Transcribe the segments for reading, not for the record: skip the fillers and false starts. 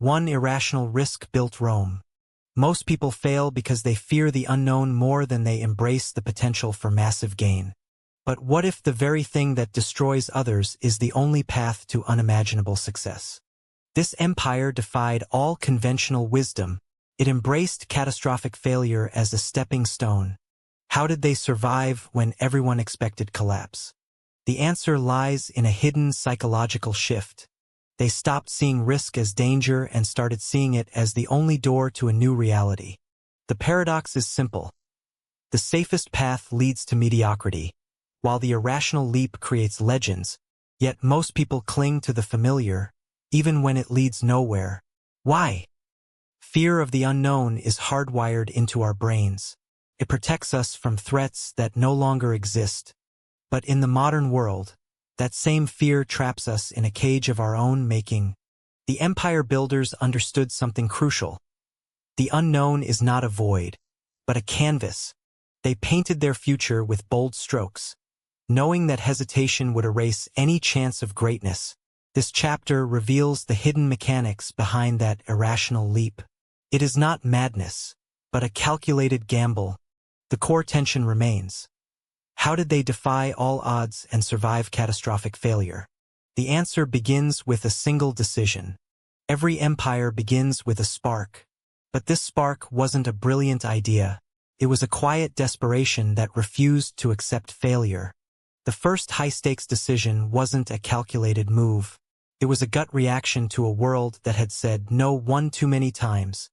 One irrational risk built Rome. Most people fail because they fear the unknown more than they embrace the potential for massive gain. But what if the very thing that destroys others is the only path to unimaginable success? This empire defied all conventional wisdom. It embraced catastrophic failure as a stepping stone. How did they survive when everyone expected collapse? The answer lies in a hidden psychological shift. They stopped seeing risk as danger and started seeing it as the only door to a new reality. The paradox is simple. The safest path leads to mediocrity, while the irrational leap creates legends, yet most people cling to the familiar, even when it leads nowhere. Why? Fear of the unknown is hardwired into our brains. It protects us from threats that no longer exist. But in the modern world, that same fear traps us in a cage of our own making. The empire builders understood something crucial. The unknown is not a void, but a canvas. They painted their future with bold strokes, knowing that hesitation would erase any chance of greatness. This chapter reveals the hidden mechanics behind that irrational leap. It is not madness, but a calculated gamble. The core tension remains. How did they defy all odds and survive catastrophic failure? The answer begins with a single decision. Every empire begins with a spark. But this spark wasn't a brilliant idea. It was a quiet desperation that refused to accept failure. The first high-stakes decision wasn't a calculated move. It was a gut reaction to a world that had said no one too many times.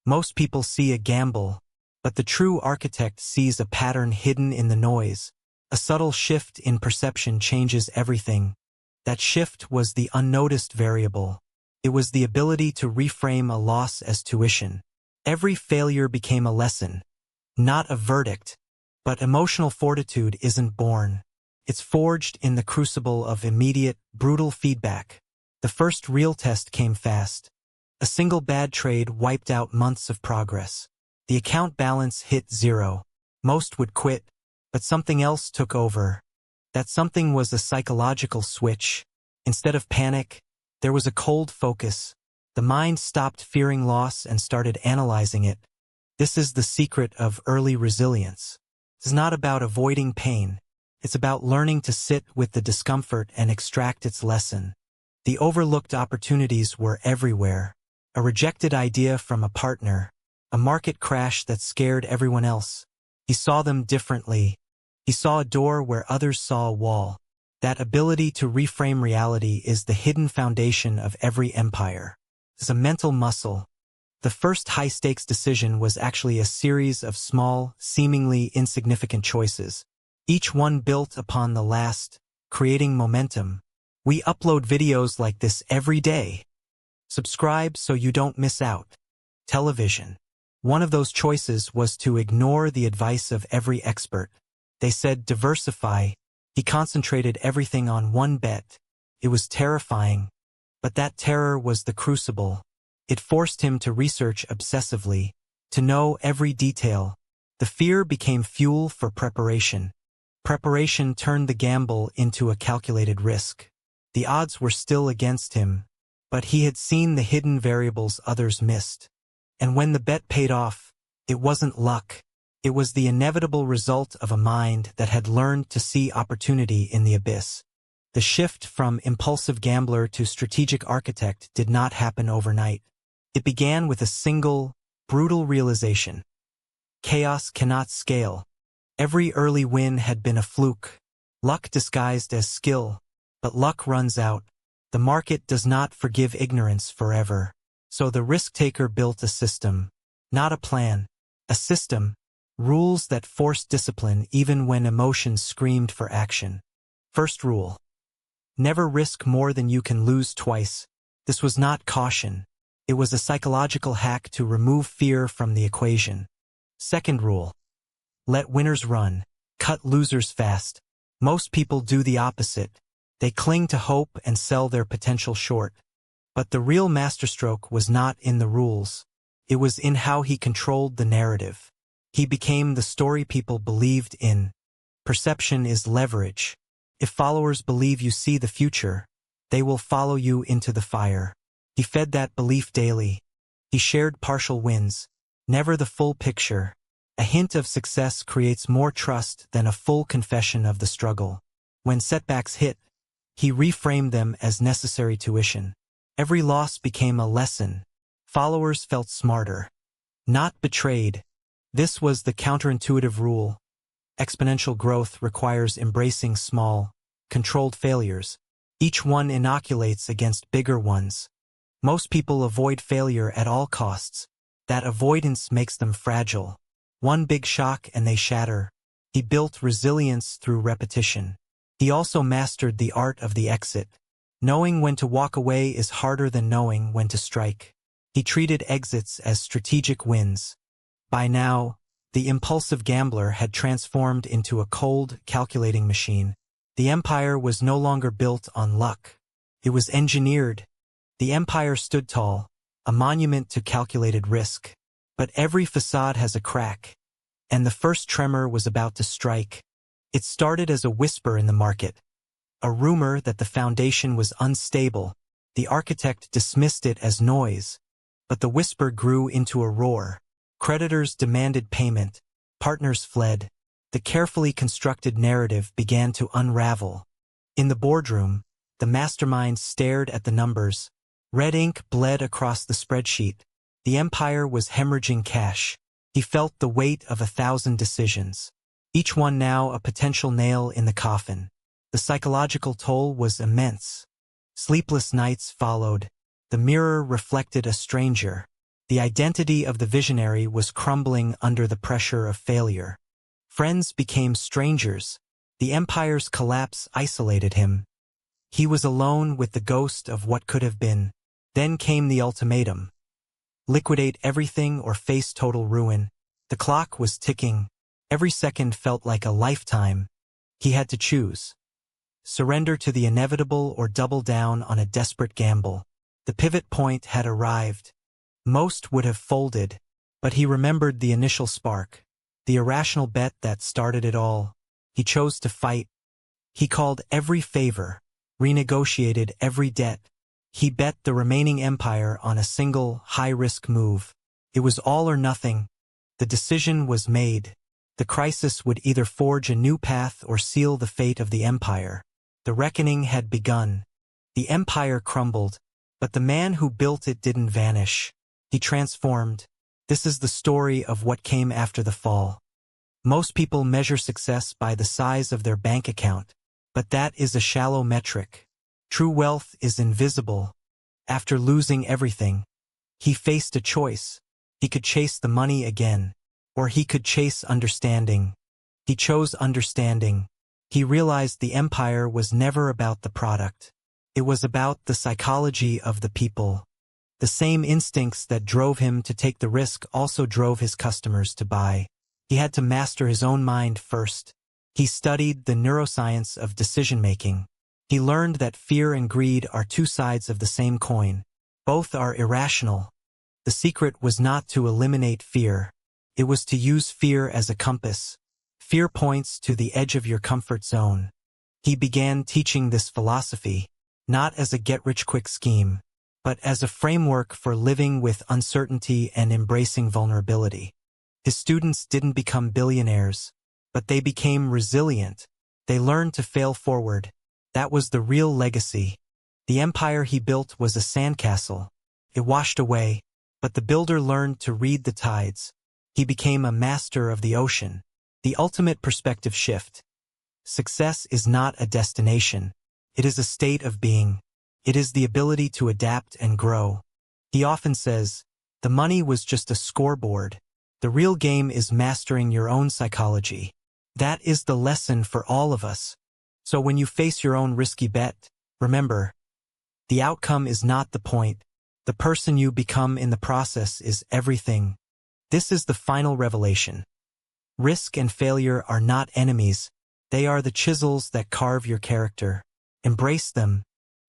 Most people see a gamble, but the true architect sees a pattern hidden in the noise. A subtle shift in perception changes everything. That shift was the unnoticed variable. It was the ability to reframe a loss as tuition. Every failure became a lesson, not a verdict. But emotional fortitude isn't born. It's forged in the crucible of immediate, brutal feedback. The first real test came fast. A single bad trade wiped out months of progress. The account balance hit zero. Most would quit, but something else took over. That something was a psychological switch. Instead of panic, there was a cold focus. The mind stopped fearing loss and started analyzing it. This is the secret of early resilience. It's not about avoiding pain. It's about learning to sit with the discomfort and extract its lesson. The overlooked opportunities were everywhere. A rejected idea from a partner. A market crash that scared everyone else. He saw them differently. He saw a door where others saw a wall. That ability to reframe reality is the hidden foundation of every empire. It's a mental muscle. The first high-stakes decision was actually a series of small, seemingly insignificant choices. Each one built upon the last, creating momentum. We upload videos like this every day. Subscribe so you don't miss out. Television. One of those choices was to ignore the advice of every expert. They said diversify. He concentrated everything on one bet. It was terrifying. But that terror was the crucible. It forced him to research obsessively, to know every detail. The fear became fuel for preparation. Preparation turned the gamble into a calculated risk. The odds were still against him, but he had seen the hidden variables others missed. And when the bet paid off, it wasn't luck. It was the inevitable result of a mind that had learned to see opportunity in the abyss. The shift from impulsive gambler to strategic architect did not happen overnight. It began with a single, brutal realization. Chaos cannot scale. Every early win had been a fluke, luck disguised as skill. But luck runs out. The market does not forgive ignorance forever. So the risk-taker built a system, not a plan. A system, rules that forced discipline even when emotions screamed for action. First rule. Never risk more than you can lose twice. This was not caution. It was a psychological hack to remove fear from the equation. Second rule. Let winners run. Cut losers fast. Most people do the opposite. They cling to hope and sell their potential short. But the real masterstroke was not in the rules. It was in how he controlled the narrative. He became the story people believed in. Perception is leverage. If followers believe you see the future, they will follow you into the fire. He fed that belief daily. He shared partial wins, never the full picture. A hint of success creates more trust than a full confession of the struggle. When setbacks hit, he reframed them as necessary tuition. Every loss became a lesson. Followers felt smarter, not betrayed. This was the counterintuitive rule. Exponential growth requires embracing small, controlled failures. Each one inoculates against bigger ones. Most people avoid failure at all costs. That avoidance makes them fragile. One big shock and they shatter. He built resilience through repetition. He also mastered the art of the exit. Knowing when to walk away is harder than knowing when to strike. He treated exits as strategic wins. By now, the impulsive gambler had transformed into a cold, calculating machine. The empire was no longer built on luck. It was engineered. The empire stood tall, a monument to calculated risk. But every facade has a crack, and the first tremor was about to strike. It started as a whisper in the market, a rumor that the foundation was unstable. The architect dismissed it as noise, but the whisper grew into a roar. Creditors demanded payment. Partners fled. The carefully constructed narrative began to unravel. In the boardroom, the mastermind stared at the numbers. Red ink bled across the spreadsheet. The empire was hemorrhaging cash. He felt the weight of 1,000 decisions, each one now a potential nail in the coffin. The psychological toll was immense. Sleepless nights followed. The mirror reflected a stranger. The identity of the visionary was crumbling under the pressure of failure. Friends became strangers. The empire's collapse isolated him. He was alone with the ghost of what could have been. Then came the ultimatum. Liquidate everything or face total ruin. The clock was ticking. Every second felt like a lifetime. He had to choose. Surrender to the inevitable or double down on a desperate gamble. The pivot point had arrived. Most would have folded, but he remembered the initial spark, the irrational bet that started it all. He chose to fight. He called every favor, renegotiated every debt. He bet the remaining empire on a single, high-risk move. It was all or nothing. The decision was made. The crisis would either forge a new path or seal the fate of the empire. The reckoning had begun. The empire crumbled, but the man who built it didn't vanish. He transformed. This is the story of what came after the fall. Most people measure success by the size of their bank account, but that is a shallow metric. True wealth is invisible. After losing everything, he faced a choice. He could chase the money again, or he could chase understanding. He chose understanding. He realized the empire was never about the product. It was about the psychology of the people. The same instincts that drove him to take the risk also drove his customers to buy. He had to master his own mind first. He studied the neuroscience of decision-making. He learned that fear and greed are two sides of the same coin. Both are irrational. The secret was not to eliminate fear. It was to use fear as a compass. Fear points to the edge of your comfort zone. He began teaching this philosophy, not as a get-rich-quick scheme, but as a framework for living with uncertainty and embracing vulnerability. His students didn't become billionaires, but they became resilient. They learned to fail forward. That was the real legacy. The empire he built was a sandcastle. It washed away, but the builder learned to read the tides. He became a master of the ocean. The ultimate perspective shift. Success is not a destination. It is a state of being. It is the ability to adapt and grow. He often says, the money was just a scoreboard. The real game is mastering your own psychology. That is the lesson for all of us. So when you face your own risky bet, remember, the outcome is not the point. The person you become in the process is everything. This is the final revelation. Risk and failure are not enemies. They are the chisels that carve your character. Embrace them.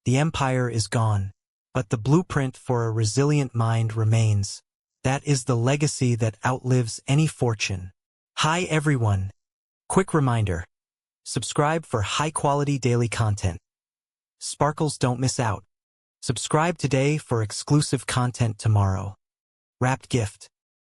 The empire is gone, but the blueprint for a resilient mind remains. That is the legacy that outlives any fortune. Hi everyone. Quick reminder. Subscribe for high-quality daily content. Sparkles don't miss out. Subscribe today for exclusive content tomorrow. Wrapped gift.